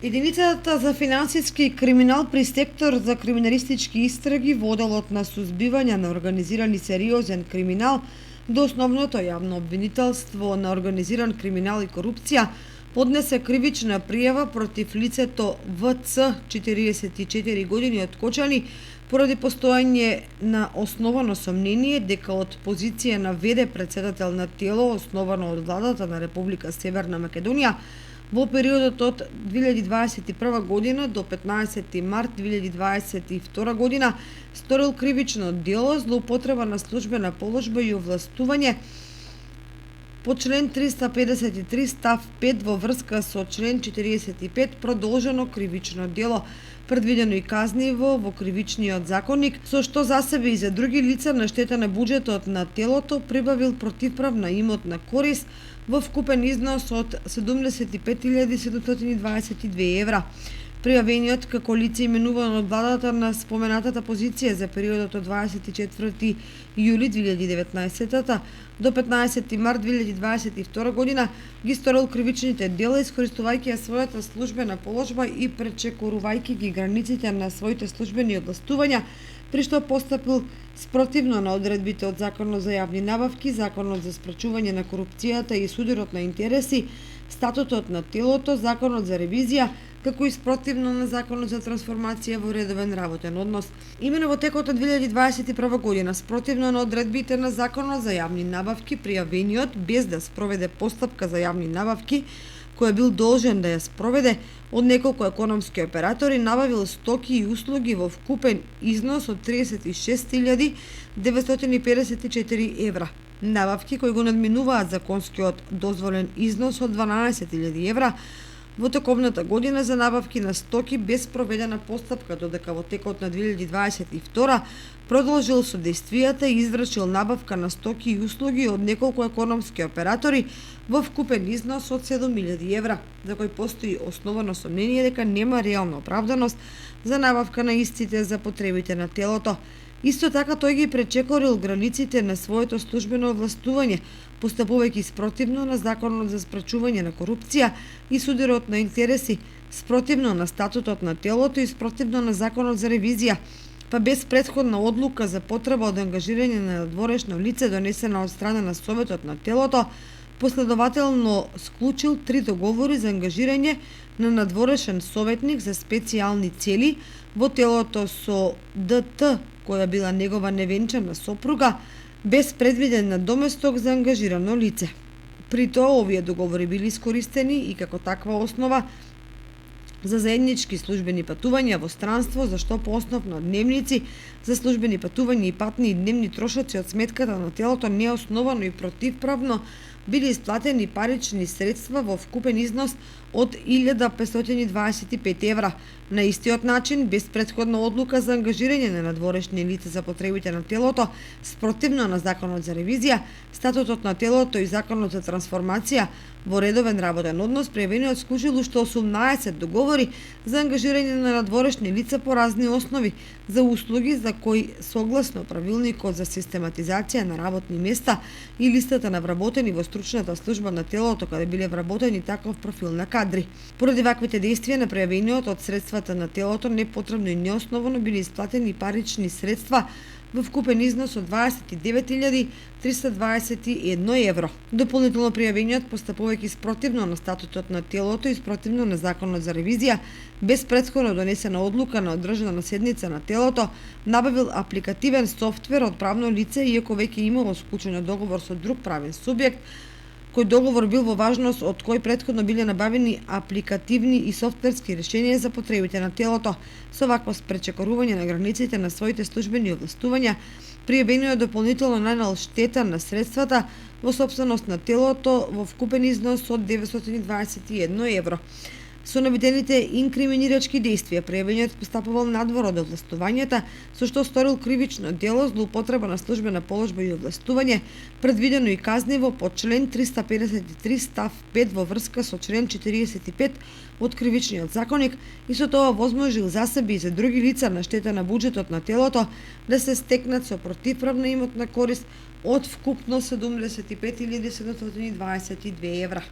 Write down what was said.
Единицата за финансиски криминал при сектор за криминалистички истраги во Оделот на сузбивање на организиран и сериозен криминал до основното јавно обвинителство на организиран криминал и корупција поднесе кривична пријава против лицето ВЦ 44 години од Кочани поради постоење на основано сомнение дека од позиција на ВД председател на тело основано од владата на Република Северна Македонија во периодот од 2021 година до 15 март 2022 година сторил кривично дело злоупотреба на службена положба и овластување по член 353 став 5 во врска со член 45 продолжено кривично дело, предвидено и казниво во кривичниот законник, со што за себе и за други лица на штета на буџетот на телото прибавил противправна имотна корист во вкупен износ од 75.722 евра. Пријавениот како лице именувано од владата на споменатата позиција за периодот од 24 јули 2019 до 15 март 2022 година ги сторил кривичните дела искористувајќи својата службена положба и пречекорувајќи ги границите на своите службени овластувања, при што постапил спротивно на одредбите од Законот за јавни набавки, Законот за спречување на корупцијата и судирот на интереси, Статутот на телото, Законот за ревизија, како и спротивно на Законот за трансформација во редовен работен однос. Имено во текот од 2021 година, спротивно на одредбите на Законот за јавни набавки, пријавениот, без да спроведе постапка за јавни набавки, кој бил должен да ја спроведе од неколку економски оператори, набавил стоки и услуги во вкупен износ од 36.954 евра. Набавки кои го надминуваат законскиот дозволен износ од 12.000 евра, во токовната година за набавки на стоки без проведена постапка, додека во текот на 2022 продолжил содействијата и извршил набавка на стоки и услуги од неколку економски оператори во вкупен износ од 7.000 евра, за кој постои основано сомнение дека нема реална оправданост за набавка на истите за потребите на телото. Исто така тој ги пречекорил границите на своето службено овластување, постапувајќи спротивно на Законот за спречување на корупција и судирот на интереси, спротивно на Статутот на телото и спротивно на Законот за ревизија, па без претходна одлука за потреба од ангажирање на надворешно лице донесена од страна на Советот на телото, последователно склучил 3 договори за ангажирање на надворешен советник за специјални цели во телото со ДТ, која била негова невенчана сопруга, без предвиден надоместок за ангажирано лице. При тоа овие договори били искористени и како таква основа за заеднички службени патувања во странство, за што по основ на дневници за службени патувања и патни и дневни трошоци од сметката на телото неосновано и противправно били исплатени парични средства во вкупен износ од 1.525 евра. На истиот начин, без претходна одлука за ангажирање на надворешни лица за потребите на телото, спротивно на Законот за ревизија, Статутот на телото и Законот за трансформација во редовен работен однос, пријавениот склучил уште 18 договори за ангажирање на надворешни лица по разни основи за услуги за кои согласно правилникот за систематизација на работни места и листата на вработени во стручната служба на телото каде биле вработени таков профил на кадри. Поради ваквите действија на пријавениот од средствата на телото непотребно и неосновано били исплатени парични средства во вкупен износ од 29.321 евро. Дополнително пријавениот, постапувајќи спротивно на Статутот на телото и спротивно на Законот за ревизија, без претходно донесена одлука на одржана седница на телото, набавил апликативен софтвер од правно лице, иако веќе имало склучен договор со друг правен субјект, кој договор бил во важност од кој претходно биле набавени апликативни и софтверски решенија за потребите на телото. Со вакво спречекорување на границите на своите службени овластувања, пријавениот дополнително нанел штета на средствата во сопственост на телото во вкупен износ од 921 евро. Со наведените инкриминирачки действија, пријавениот постапувал надвор од овластувањата, со што сторил кривично дело злоупотреба на службена положба и овластување, предвидено и казниво по член 353 став 5 во врска со член 45 од кривичниот законник и со тоа возможил за себе и за други лица на штета на буџетот на телото да се стекнат со противправна имотна корист од вкупно 75.722 евра.